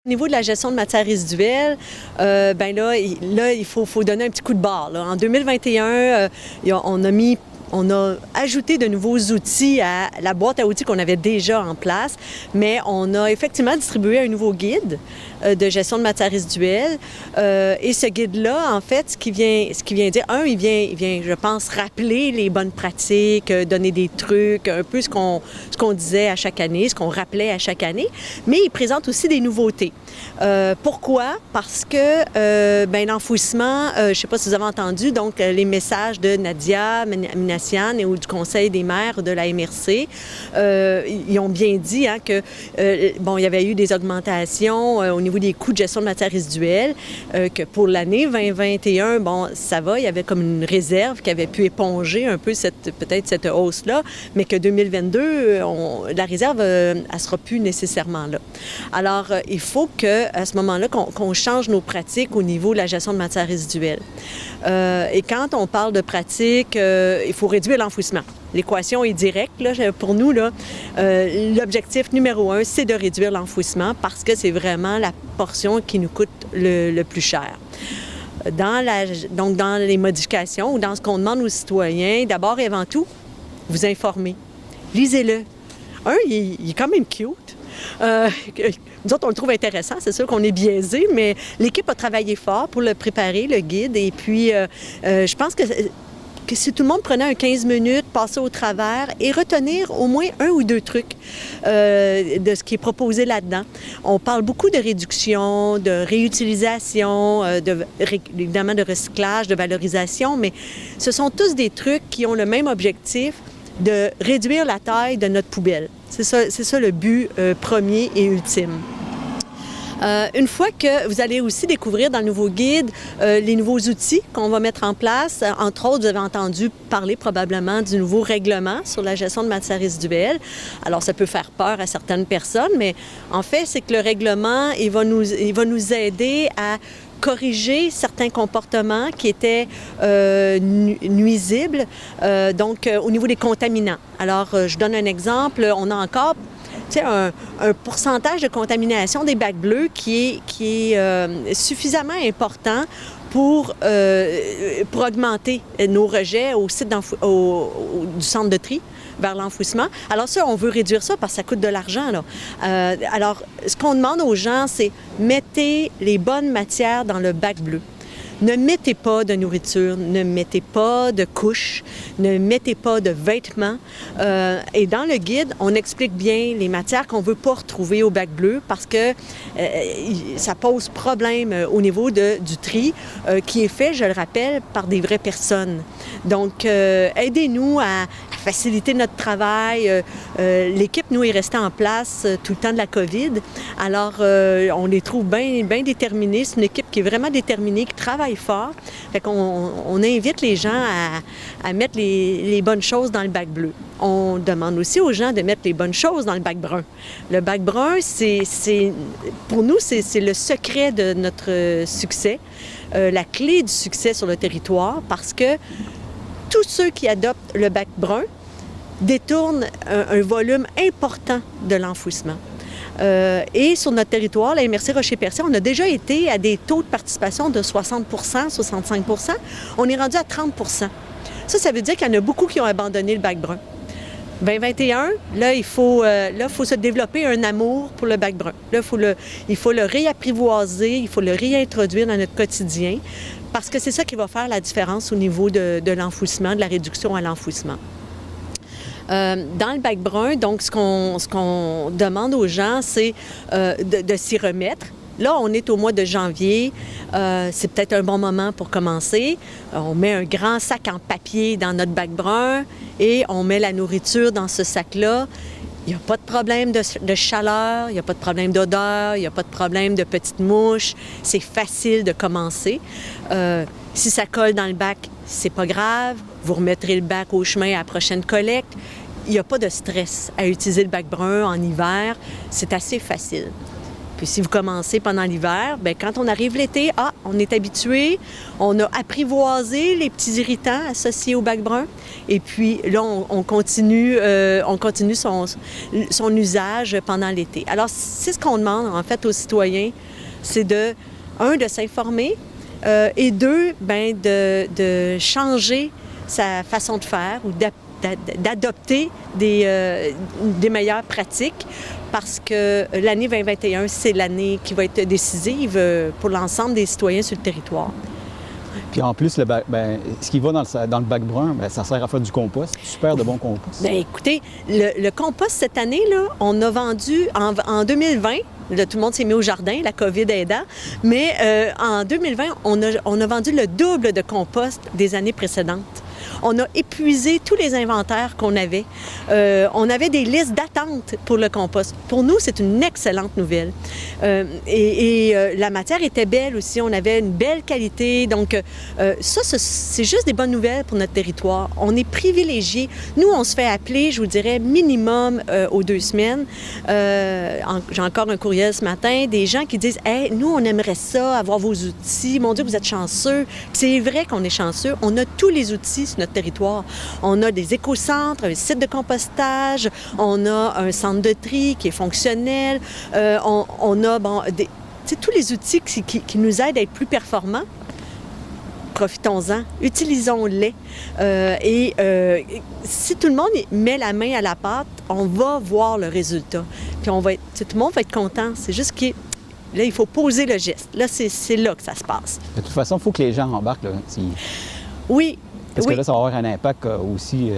Au niveau de la gestion de matières résiduelles, il faut donner un petit coup de barre. Là. En 2021, on a ajouté de nouveaux outils à la boîte à outils qu'on avait déjà en place, mais on a effectivement distribué un nouveau guide de gestion de matières résiduelles. Et ce guide-là, en fait, ce qui vient dire, il vient, je pense, rappeler les bonnes pratiques, donner des trucs, un peu ce qu'on disait à chaque année, ce qu'on rappelait à chaque année, mais il présente aussi des nouveautés. Pourquoi? Parce que l'enfouissement, je ne sais pas si vous avez entendu, donc les messages de Nadia Minassian et ou du Conseil des maires de la MRC, ils ont bien dit que il y avait eu des augmentations au niveau des coûts de gestion de matières résiduelles, que pour l'année 2021, ça va, il y avait comme une réserve qui avait pu éponger un peu peut-être cette hausse-là, mais que 2022, la réserve, elle ne sera plus nécessairement là. Alors, il faut qu'à ce moment-là, qu'on change nos pratiques au niveau de la gestion de matières résiduelles. Et quand on parle de pratiques, il faut réduire l'enfouissement. L'équation est directe là, pour nous. L'objectif numéro 1, c'est de réduire l'enfouissement parce que c'est vraiment la portion qui nous coûte le plus cher. Donc, dans les modifications ou dans ce qu'on demande aux citoyens, d'abord et avant tout, vous informer. Lisez-le. Il est quand même cute. Nous autres, on le trouve intéressant. C'est sûr qu'on est biaisé, mais l'équipe a travaillé fort pour le préparer, le guide. Et puis, je pense que si tout le monde prenait un 15 minutes, passait au travers et retenir au moins un ou deux trucs de ce qui est proposé là-dedans. On parle beaucoup de réduction, de réutilisation, évidemment de recyclage, de valorisation, mais ce sont tous des trucs qui ont le même objectif de réduire la taille de notre poubelle. C'est ça le but premier et ultime. Une fois que vous allez aussi découvrir dans le nouveau guide les nouveaux outils qu'on va mettre en place, entre autres, vous avez entendu parler probablement du nouveau règlement sur la gestion de matières résiduelles. Alors, ça peut faire peur à certaines personnes, mais en fait, c'est que le règlement, il va nous aider à corriger certains comportements qui étaient nuisibles, au niveau des contaminants. Alors, je donne un exemple. On a encore un pourcentage de contamination des bacs bleus qui est suffisamment important pour augmenter nos rejets au site du centre de tri vers l'enfouissement. Alors ça, on veut réduire ça parce que ça coûte de l'argent. Alors, ce qu'on demande aux gens, c'est mettez les bonnes matières dans le bac bleu. Ne mettez pas de nourriture, ne mettez pas de couches, ne mettez pas de vêtements. Et dans le guide, on explique bien les matières qu'on ne veut pas retrouver au bac bleu parce que ça pose problème au niveau du tri qui est fait, je le rappelle, par des vraies personnes. Donc, aidez-nous à faciliter notre travail. L'équipe, nous, est restée en place tout le temps de la COVID. Alors, on les trouve bien déterminés. C'est une équipe qui est vraiment déterminée, qui travaille fort. Fait qu'on invite les gens à mettre les bonnes choses dans le bac bleu. On demande aussi aux gens de mettre les bonnes choses dans le bac brun. Le bac brun, pour nous, c'est le secret de notre succès, la clé du succès sur le territoire, parce que tous ceux qui adoptent le bac brun détournent un volume important de l'enfouissement. Et sur notre territoire, la MRC Rocher-Percé, on a déjà été à des taux de participation de 60 65 %. On est rendu à 30 %. Ça veut dire qu'il y en a beaucoup qui ont abandonné le bac brun. 2021, là, il faut se développer un amour pour le bac brun. Là, il faut le réapprivoiser, il faut le réintroduire dans notre quotidien, parce que c'est ça qui va faire la différence au niveau de l'enfouissement, de la réduction à l'enfouissement. Dans le bac brun, donc, ce qu'on demande aux gens, c'est de s'y remettre. Là, on est au mois de janvier. C'est peut-être un bon moment pour commencer. On met un grand sac en papier dans notre bac brun et on met la nourriture dans ce sac-là. Il n'y a pas de problème de chaleur, il n'y a pas de problème d'odeur, il n'y a pas de problème de petites mouches. C'est facile de commencer. Si ça colle dans le bac, c'est pas grave. Vous remettrez le bac au chemin à la prochaine collecte. Il n'y a pas de stress à utiliser le bac brun en hiver. C'est assez facile. Puis si vous commencez pendant l'hiver, bien, quand on arrive l'été, on est habitué, on a apprivoisé les petits irritants associés au bac brun. Et puis là, on continue son usage pendant l'été. Alors, c'est ce qu'on demande, en fait, aux citoyens, c'est de s'informer et deux, bien, de changer sa façon de faire ou d'adopter des meilleures pratiques parce que l'année 2021, c'est l'année qui va être décisive pour l'ensemble des citoyens sur le territoire. Puis en plus, ce qui va dans le bac brun, ça sert à faire du compost. Super de bon compost. Bien, écoutez, le compost cette année, là, on a vendu en 2020, là, tout le monde s'est mis au jardin, la COVID aidant, mais en 2020, on a vendu le double de compost des années précédentes. On a épuisé tous les inventaires qu'on avait. On avait des listes d'attente pour le compost. Pour nous, c'est une excellente nouvelle. La matière était belle aussi. On avait une belle qualité. Donc, ça, c'est juste des bonnes nouvelles pour notre territoire. On est privilégiés. Nous, on se fait appeler, je vous dirais, minimum aux 2 semaines. J'ai encore un courriel ce matin, des gens qui disent « Hey, nous, on aimerait ça, avoir vos outils. Mon Dieu, vous êtes chanceux. » C'est vrai qu'on est chanceux. On a tous les outils sur notre territoire. On a des écocentres, un site de compostage, on a un centre de tri qui est fonctionnel, on a tous les outils qui nous aident à être plus performants. Profitons-en, utilisons-les. Si tout le monde met la main à la pâte, on va voir le résultat. Puis tout le monde va être content. C'est juste que là, il faut poser le geste. Là, c'est là que ça se passe. De toute façon, il faut que les gens embarquent. Là, Oui. Parce que là, ça va avoir un impact aussi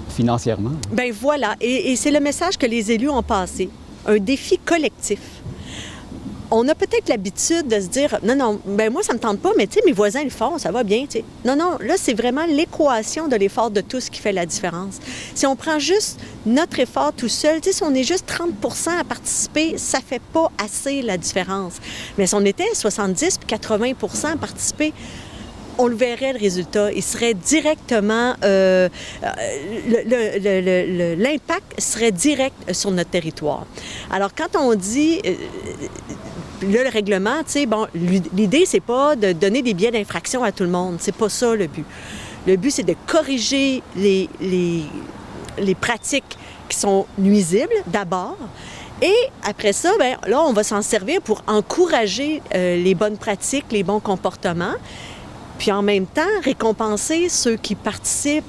financièrement. Bien voilà, et c'est le message que les élus ont passé. Un défi collectif. On a peut-être l'habitude de se dire, non, ben moi, ça me tente pas, mais tu sais, mes voisins le font, ça va bien, tu sais. Non, là, c'est vraiment l'équation de l'effort de tous qui fait la différence. Si on prend juste notre effort tout seul, tu sais, si on est juste 30 % à participer, ça fait pas assez la différence. Mais si on était 70 puis 80 % à participer, on le verrait, le résultat. Il serait directement... l'impact serait direct sur notre territoire. Alors, quand on dit... Là, le règlement, tu sais, bon, l'idée, c'est pas de donner des billets d'infraction à tout le monde. C'est pas ça, le but. Le but, c'est de corriger les pratiques qui sont nuisibles, d'abord. Et après ça, bien, là, on va s'en servir pour encourager les bonnes pratiques, les bons comportements. Puis en même temps, récompenser ceux qui participent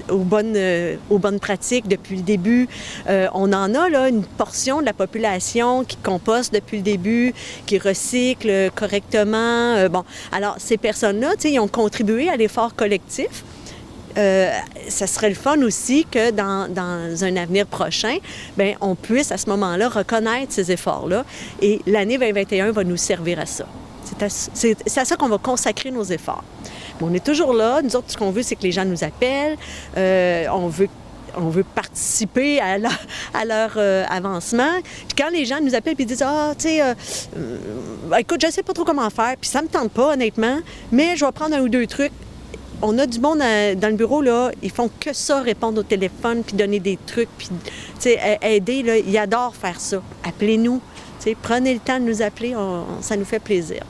aux bonnes pratiques depuis le début. On en a là une portion de la population qui composte depuis le début, qui recycle correctement. Alors ces personnes-là, tu sais, ils ont contribué à l'effort collectif. Ça serait le fun aussi que dans un avenir prochain, bien, on puisse à ce moment-là reconnaître ces efforts-là. Et l'année 2021 va nous servir à ça. C'est à ça qu'on va consacrer nos efforts. Mais on est toujours là. Nous autres, ce qu'on veut, c'est que les gens nous appellent. On veut participer à leur avancement. Puis quand les gens nous appellent et disent « Ah, tu sais, écoute, je ne sais pas trop comment faire, puis ça ne me tente pas, honnêtement, mais je vais prendre 1 ou 2 trucs. » On a du monde dans le bureau, là, ils font que ça, répondre au téléphone, puis donner des trucs, puis, tu sais, aider, là, ils adorent faire ça. Appelez-nous. Tu sais, prenez le temps de nous appeler, ça nous fait plaisir.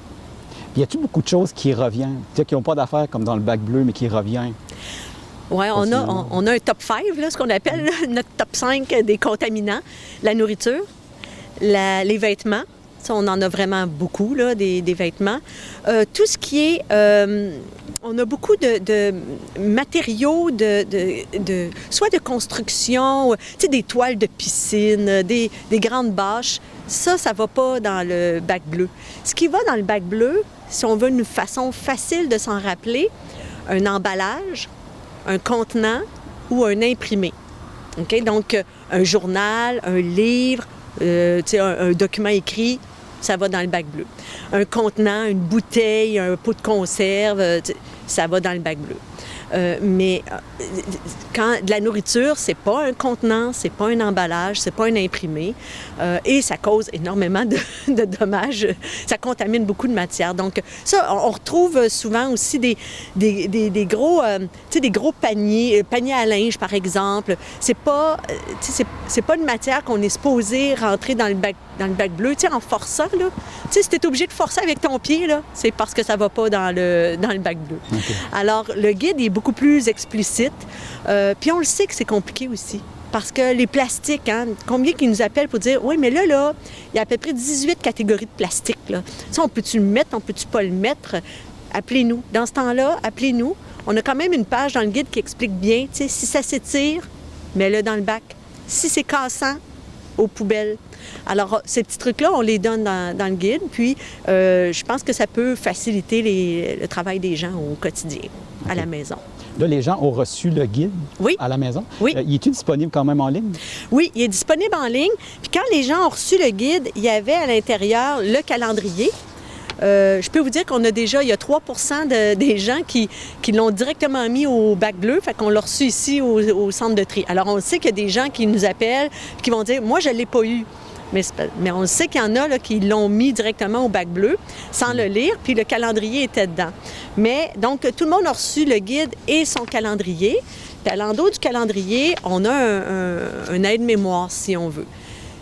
Y a-t-il beaucoup de choses qui reviennent, qui n'ont pas d'affaires comme dans le bac bleu, mais qui reviennent? Oui, on a un top 5, là, ce qu'on appelle là, notre top 5 des contaminants. La nourriture, les vêtements, ça, on en a vraiment beaucoup, là, des vêtements. Tout ce qui est... on a beaucoup de matériaux, soit de construction, tu sais, des toiles de piscine, des grandes bâches. Ça ne va pas dans le bac bleu. Ce qui va dans le bac bleu, si on veut une façon facile de s'en rappeler, un emballage, un contenant ou un imprimé. Okay? Donc, un journal, un livre, un document écrit, ça va dans le bac bleu. Un contenant, une bouteille, un pot de conserve, ça va dans le bac bleu. Mais quand de la nourriture, c'est pas un contenant, c'est pas un emballage, c'est pas un imprimé, et ça cause énormément de dommages. Ça contamine beaucoup de matière. Donc ça, on retrouve souvent aussi des gros, des gros paniers à linge par exemple. C'est pas une matière qu'on est supposé rentrer dans le bac bleu, tu sais, en forçant, là. Tu sais, si tu es obligé de forcer avec ton pied, là, c'est parce que ça va pas dans le bac bleu. OK. Alors, le guide est beaucoup plus explicite. Puis on le sait que c'est compliqué aussi. Parce que les plastiques, hein, combien qui nous appellent pour dire, oui, mais là, il y a à peu près 18 catégories de plastique, là. Ça, on peut-tu le mettre, on peut-tu pas le mettre? Appelez-nous. Dans ce temps-là, appelez-nous. On a quand même une page dans le guide qui explique bien, tu sais, si ça s'étire, mets-le dans le bac. Si c'est cassant, aux poubelles. Alors, ces petits trucs-là, on les donne dans le guide, puis je pense que ça peut faciliter le travail des gens au quotidien, à la maison. Là, les gens ont reçu le guide Oui. à la maison. Oui. Il est-tu disponible quand même en ligne? Oui, il est disponible en ligne. Puis quand les gens ont reçu le guide, il y avait à l'intérieur le calendrier. Je peux vous dire qu'on a déjà, il y a 3 des gens qui l'ont directement mis au bac bleu, fait qu'on l'a reçu ici au centre de tri. Alors, on sait qu'il y a des gens qui nous appellent, qui vont dire, moi, je ne l'ai pas eu. Mais on sait qu'il y en a là, qui l'ont mis directement au bac bleu sans le lire, puis le calendrier était dedans. Mais donc, tout le monde a reçu le guide et son calendrier. Puis à l'endos du calendrier, on a un aide-mémoire, si on veut.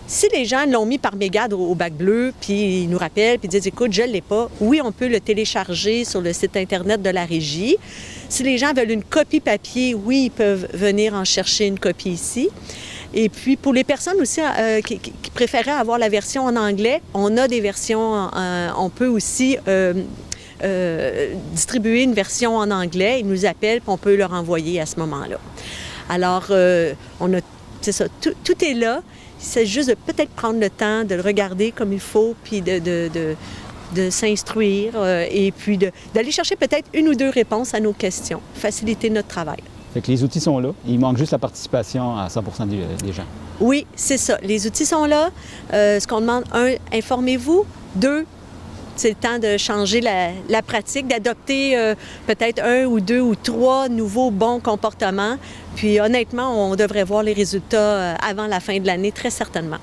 Si les gens l'ont mis par mégarde au bac bleu, puis ils nous rappellent, puis disent, écoute, je ne l'ai pas, oui, on peut le télécharger sur le site Internet de la Régie. Si les gens veulent une copie papier, oui, ils peuvent venir en chercher une copie ici. Et puis, pour les personnes aussi qui préféraient avoir la version en anglais, on a des versions, on peut aussi distribuer une version en anglais. Ils nous appellent, puis on peut leur envoyer à ce moment-là. Alors, c'est ça, tout est là. Il s'agit juste de peut-être prendre le temps de le regarder comme il faut, puis de s'instruire et puis d'aller chercher peut-être une ou deux réponses à nos questions, faciliter notre travail. Fait que les outils sont là. Il manque juste la participation à 100 des gens. Oui, c'est ça. Les outils sont là. Ce qu'on demande, 1, informez-vous. 2, c'est le temps de changer la pratique, d'adopter peut-être 1 ou 2 ou 3 nouveaux bons comportements. Puis honnêtement, on devrait voir les résultats avant la fin de l'année, très certainement.